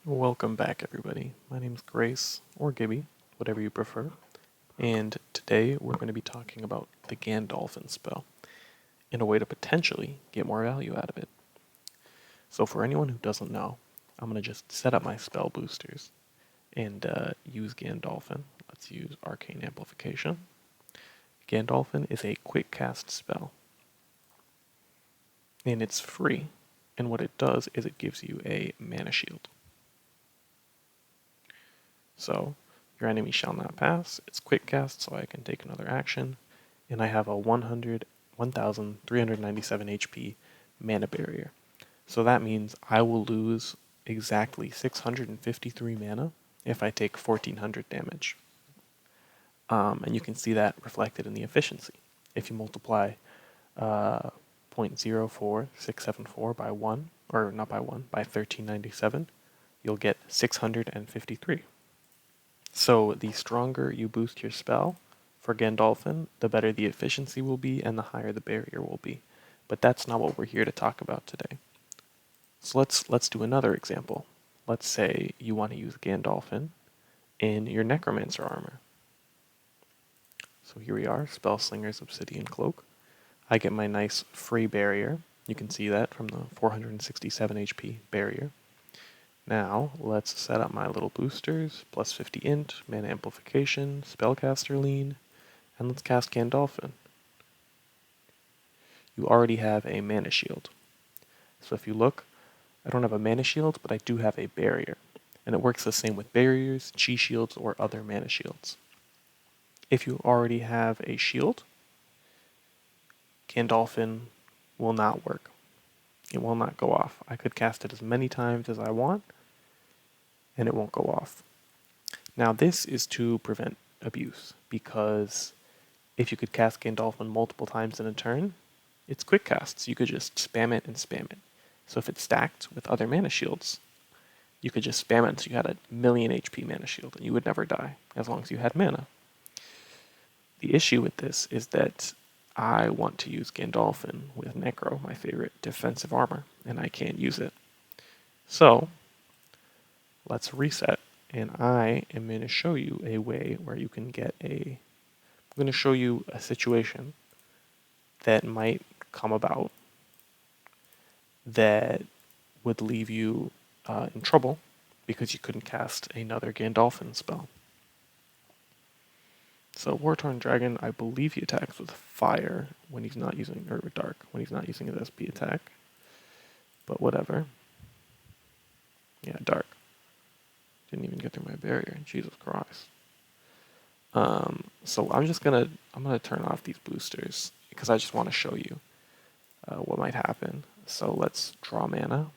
Welcome back, everybody. My name's Grace, or Gibby, whatever you prefer, and today we're going to be talking about the Gandolphin spell in a way to potentially get more value out of it. So for anyone who doesn't know, I'm going to just set up my spell boosters and use Gandolphin. Let's use Arcane Amplification. Gandolphin is a quick cast spell, and it's free, and what it does is it gives you a mana shield. So your enemy shall not pass. It's quick cast, so I can take another action, and I have a 1,397 HP mana barrier. So that means I will lose exactly 653 mana if I take 1,400 damage. And you can see that reflected in the efficiency. If you multiply 0.04674 by 1, or not by 1, by 1397, you'll get 653. So the stronger you boost your spell for Gandolphin, the better the efficiency will be and the higher the barrier will be. But that's not what we're here to talk about today. So let's do another example. Let's say you want to use Gandolphin in your Necromancer armor. So here we are, Spellslinger's Obsidian Cloak. I get my nice free barrier. You can see that from the 467 HP barrier. Now, let's set up my little boosters, plus 50 int, mana amplification, spellcaster lean, and let's cast Gandolphin. You already have a mana shield. So if you look, I don't have a mana shield, but I do have a barrier. And it works the same with barriers, chi shields, or other mana shields. If you already have a shield, Gandolphin will not work. It will not go off. I could cast it as many times as I want, and it won't go off. Now this is to prevent abuse, because if you could cast Gandolphin multiple times in a turn, it's quick casts. You could just spam it and spam it. So if it's stacked with other mana shields, you could just spam it until you had a million HP mana shield, and you would never die, as long as you had mana. The issue with this is that I want to use Gandolphin with Necro, my favorite defensive armor, and I can't use it. So let's reset, and I am going to show you a way where you can get I'm going to show you a situation that might come about that would leave you in trouble because you couldn't cast another Gandolphin spell. So War-Torn Dragon, I believe he attacks with fire when he's not using, or dark, when he's not using his SP attack. But whatever. Yeah, dark. Didn't even get through my barrier. Jesus Christ. So I'm gonna turn off these boosters because I just want to show you what might happen. So let's draw mana,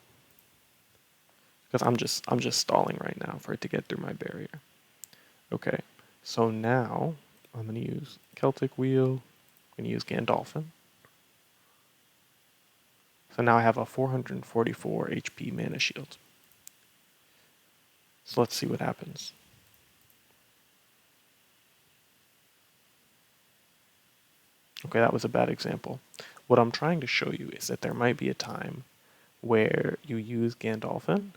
because I'm just stalling right now for it to get through my barrier. Okay, so now I'm gonna use Celtic Wheel. I'm gonna use Gandolphin. So now I have a 444 HP mana shield. So let's see what happens. Okay, that was a bad example. What I'm trying to show you is that there might be a time where you use Gandolphin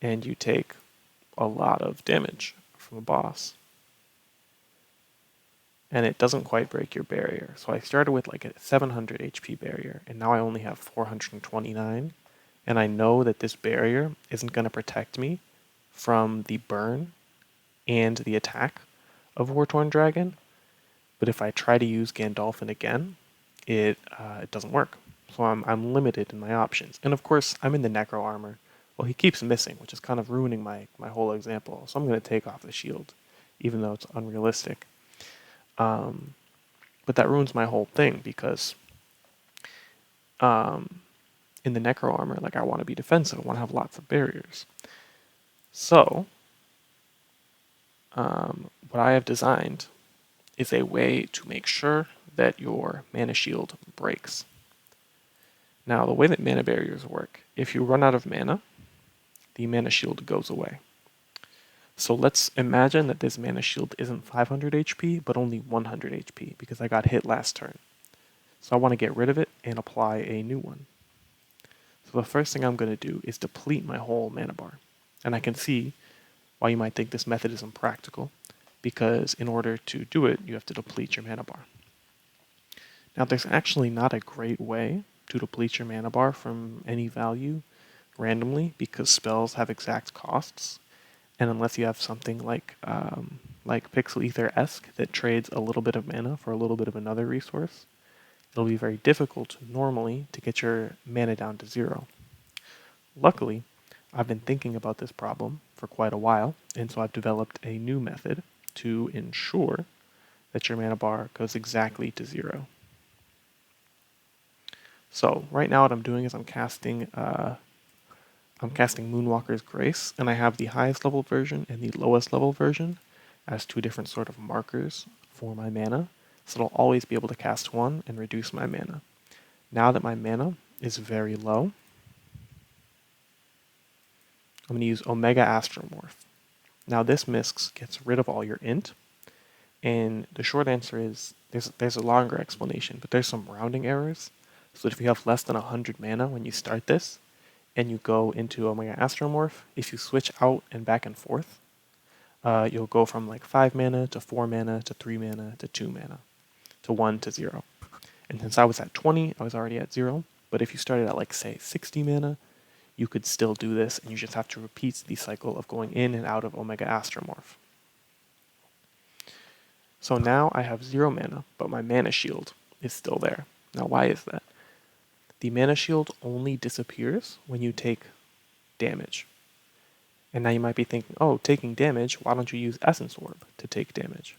and you take a lot of damage from a boss, and it doesn't quite break your barrier. So I started with like a 700 HP barrier, and now I only have 429, and I know that this barrier isn't going to protect me from the burn and the attack of War-Torn Dragon, but if I try to use Gandolphin again, it doesn't work. So I'm limited in my options. And of course, I'm in the Necro armor. Well, he keeps missing, which is kind of ruining my whole example. So I'm going to take off the shield, even though it's unrealistic. But that ruins my whole thing, because in the Necro armor, like, I want to be defensive. I want to have lots of barriers. So what I have designed is a way to make sure that your mana shield breaks. Now, the way that mana barriers work, if you run out of mana, the mana shield goes away. So let's imagine that this mana shield isn't 500 HP, but only 100 HP, because I got hit last turn. So I want to get rid of it and apply a new one. So So the first thing I'm going to do is deplete my whole mana bar. And I can see why you might think this method is impractical, because in order to do it, you have to deplete your mana bar. Now, there's actually not a great way to deplete your mana bar from any value randomly, because spells have exact costs, and unless you have something like Pixel Ether-esque that trades a little bit of mana for a little bit of another resource, it'll be very difficult normally to get your mana down to 0. Luckily, I've been thinking about this problem for quite a while, and so I've developed a new method to ensure that your mana bar goes exactly to 0. So right now what I'm doing is I'm casting Moonwalker's Grace, and I have the highest level version and the lowest level version as two different sort of markers for my mana, so it'll always be able to cast one and reduce my mana. Now that my mana is very low, I'm going to use Omega Astromorph. Now this misc gets rid of all your int, and the short answer is there's a longer explanation, but there's some rounding errors. So if you have less than 100 mana when you start this, and you go into Omega Astromorph, if you switch out and back and forth, you'll go from like 5 mana to 4 mana to 3 mana to 2 mana to 1 to 0. And since I was at 20, I was already at 0. But if you started at like say 60 mana, you could still do this, and you just have to repeat the cycle of going in and out of Omega Astromorph. So now I have 0 mana, but my mana shield is still there. Now why is that? The mana shield only disappears when you take damage. And now you might be thinking, oh, taking damage, why don't you use Essence Orb to take damage?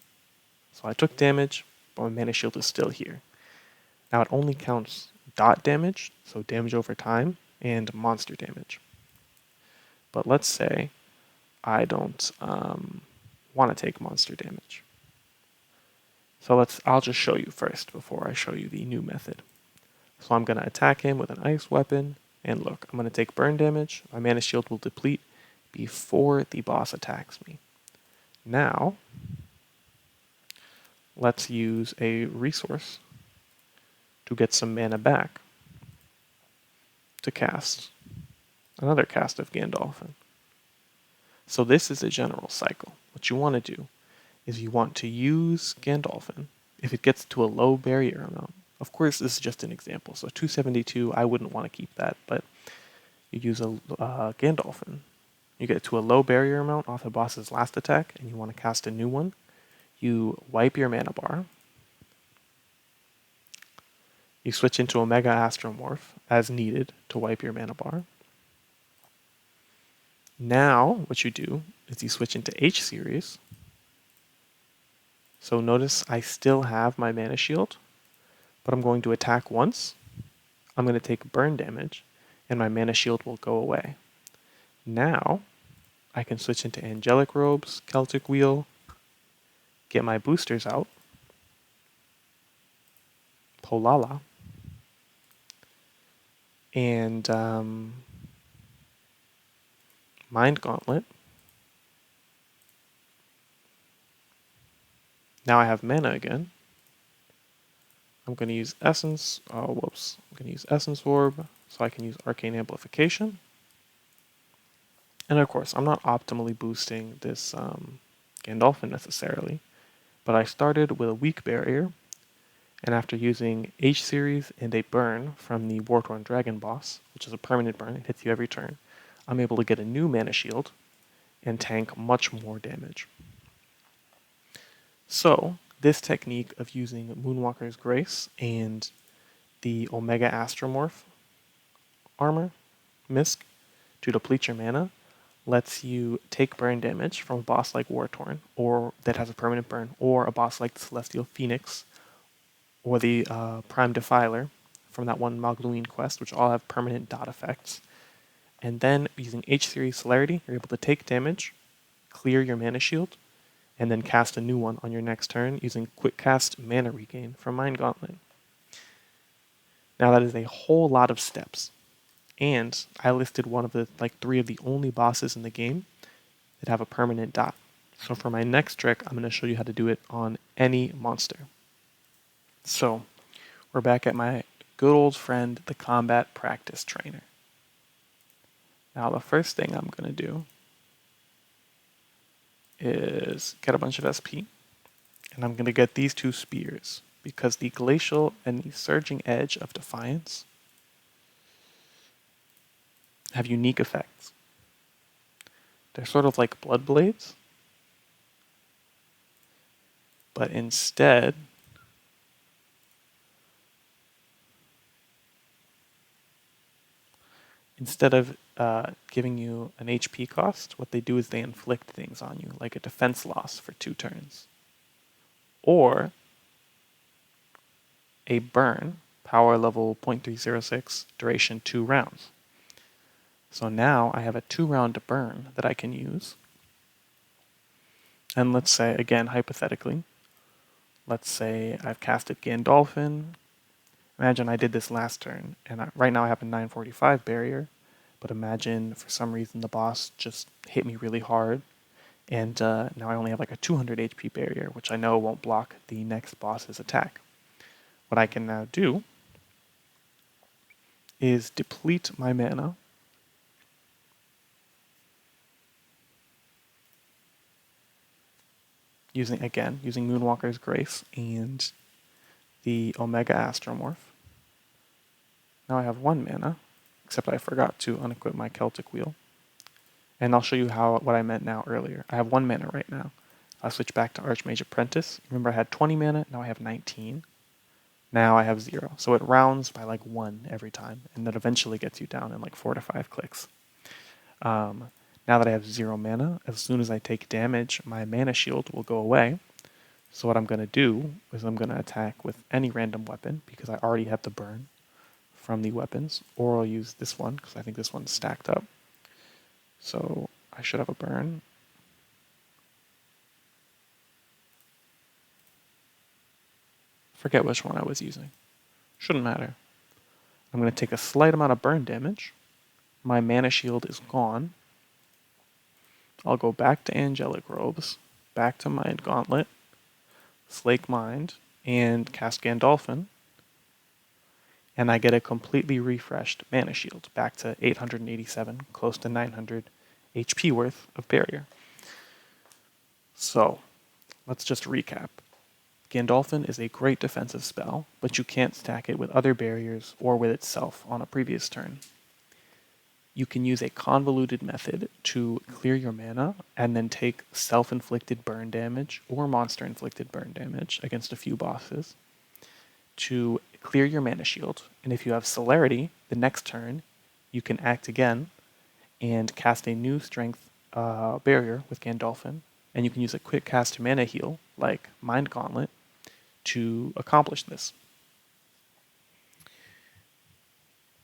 So I took damage, but my mana shield is still here. Now it only counts dot damage, so damage over time, and monster damage. But let's say I don't want to take monster damage. So I'll just show you first before I show you the new method. So I'm going to attack him with an ice weapon, and look, I'm going to take burn damage. My mana shield will deplete before the boss attacks me. Now, let's use a resource to get some mana back to cast another cast of Gandolphin. So this is a general cycle. What you want to do is you want to use Gandolphin if it gets to a low barrier amount. Of course, this is just an example. So 272, I wouldn't want to keep that, but you use a Gandolphin. You get to a low barrier amount off the boss's last attack, and you want to cast a new one. You wipe your mana bar. You switch into Omega Astromorph as needed to wipe your mana bar. Now, what you do is you switch into H series. So notice I still have my mana shield, but I'm going to attack once. I'm going to take burn damage, and my mana shield will go away. Now, I can switch into Angelic Robes, Celtic Wheel, get my boosters out, Polala, and Mind Gauntlet. Now I have mana again. I'm going to use Essence. I'm going to use Essence Orb so I can use Arcane Amplification. And of course, I'm not optimally boosting this Gandolphin necessarily, but I started with a weak barrier, and after using H series and a burn from the War-Torn Dragon boss, which is a permanent burn, it hits you every turn, I'm able to get a new mana shield and tank much more damage. So, this technique of using Moonwalker's Grace and the Omega Astromorph armor, misc, to deplete your mana lets you take burn damage from a boss like War-Torn, or that has a permanent burn, or a boss like the Celestial Phoenix, or the Prime Defiler from that one Magluine quest, which all have permanent dot effects. And then, using H-Series Celerity, you're able to take damage, clear your mana shield, and then cast a new one on your next turn using Quick Cast Mana Regain from Mind Gauntlet. Now that is a whole lot of steps. And I listed one of the, 3 of the only bosses in the game that have a permanent dot. So for my next trick, I'm going to show you how to do it on any monster. So, we're back at my good old friend, the Combat Practice Trainer. Now the first thing I'm going to do is get a bunch of SP, and I'm going to get these two spears, because the Glacial and the Surging Edge of Defiance have unique effects. They're sort of like Blood Blades, but instead of giving you an HP cost, what they do is they inflict things on you, like a defense loss for 2 turns. Or a burn, power level 0.306, duration 2 rounds. So now I have a 2-round burn that I can use. And let's say, again, hypothetically, let's say I've casted Gandolphin. Imagine I did this last turn, and right now I have a 945 barrier, but imagine for some reason the boss just hit me really hard, and now I only have like a 200 HP barrier, which I know won't block the next boss's attack. What I can now do is deplete my mana using Moonwalker's Grace and the Omega Astromorph. Now I have 1 mana, except I forgot to unequip my Celtic Wheel. And I'll show you what I meant now earlier. I have 1 mana right now. I'll switch back to Archmage Apprentice. Remember I had 20 mana, now I have 19. Now I have 0. So it rounds by like 1 every time, and that eventually gets you down in like 4 to 5 clicks. Now that I have 0 mana, as soon as I take damage, my mana shield will go away. So what I'm going to do is I'm going to attack with any random weapon, because I already have the burn from the weapons, or I'll use this one, because I think this one's stacked up. So I should have a burn. Forget which one I was using. Shouldn't matter. I'm going to take a slight amount of burn damage. My mana shield is gone. I'll go back to Angelic Robes, back to Mind Gauntlet, Slake Mind, and cast Gandolphin. And I get a completely refreshed mana shield, back to 887, close to 900 HP worth of barrier. So, let's just recap. Gandolphin is a great defensive spell, but you can't stack it with other barriers or with itself on a previous turn. You can use a convoluted method to clear your mana and then take self-inflicted burn damage or monster-inflicted burn damage against a few bosses to clear your mana shield. And if you have celerity, the next turn you can act again and cast a new strength barrier with Gandolphin, and you can use a quick cast mana heal like Mind Gauntlet to accomplish this.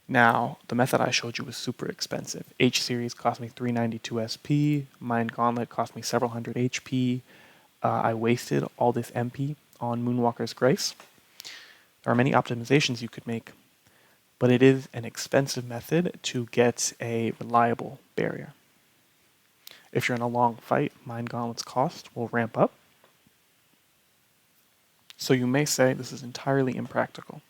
Now, the method I showed you was super expensive. H series cost me 392 SP, Mind Gauntlet cost me several hundred HP. I wasted all this MP on Moonwalker's Grace. There are many optimizations you could make, but it is an expensive method to get a reliable barrier. If you're in a long fight, Mind Gauntlet's cost will ramp up. So you may say this is entirely impractical.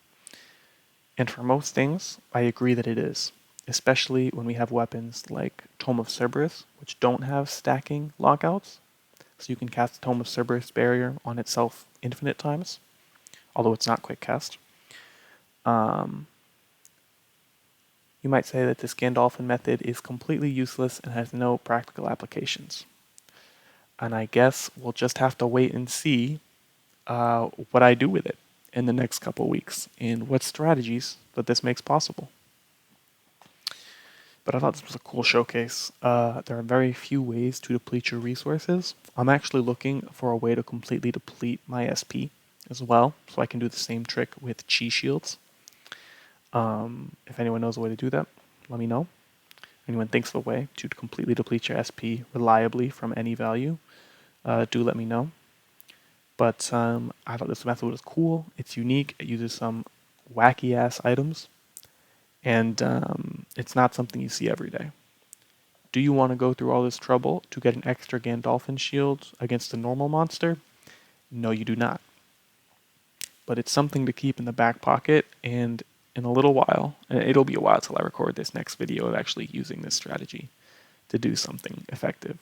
And for most things, I agree that it is, especially when we have weapons like Tome of Cerberus, which don't have stacking lockouts. So you can cast Tome of Cerberus barrier on itself infinite times, although it's not quick cast. You might say that this Gandolphin method is completely useless and has no practical applications. And I guess we'll just have to wait and see what I do with it in the next couple weeks and what strategies that this makes possible. But I thought this was a cool showcase. There are very few ways to deplete your resources. I'm actually looking for a way to completely deplete my SP as well, so I can do the same trick with Chi Shields. If anyone knows a way to do that, let me know. Anyone thinks of a way to completely deplete your SP reliably from any value, do let me know. But I thought this method was cool. It's unique. It uses some wacky-ass items. And it's not something you see every day. Do you want to go through all this trouble to get an extra Gandolphin shield against a normal monster? No, you do not. But it's something to keep in the back pocket, and in a little while, and it'll be a while till I record this next video of actually using this strategy to do something effective.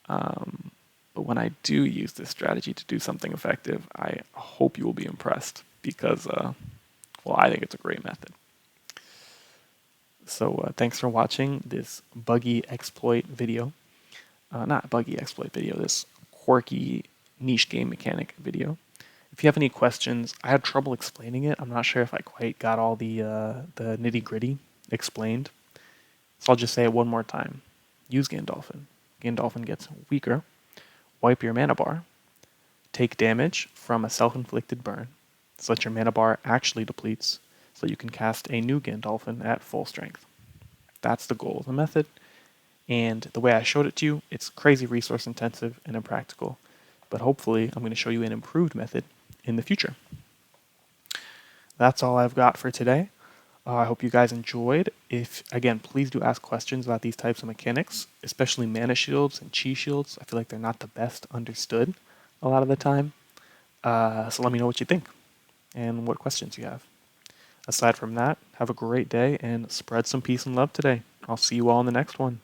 But when I do use this strategy to do something effective, I hope you will be impressed because, well, I think it's a great method. So thanks for watching this buggy exploit video. Not buggy exploit video, this quirky niche game mechanic video. If you have any questions, I had trouble explaining it. I'm not sure if I quite got all the nitty-gritty explained. So I'll just say it one more time. Use Gandolphin. Gandolphin gets weaker. Wipe your mana bar. Take damage from a self-inflicted burn, so that your mana bar actually depletes, so you can cast a new Gandolphin at full strength. That's the goal of the method. And the way I showed it to you, it's crazy resource intensive and impractical. But hopefully I'm going to show you an improved method in the future. That's all I've got for today. I hope you guys enjoyed. Again, please do ask questions about these types of mechanics, especially mana shields and chi shields. I feel like they're not the best understood a lot of the time. So let me know what you think and what questions you have. Aside from that, have a great day and spread some peace and love today. I'll see you all in the next one.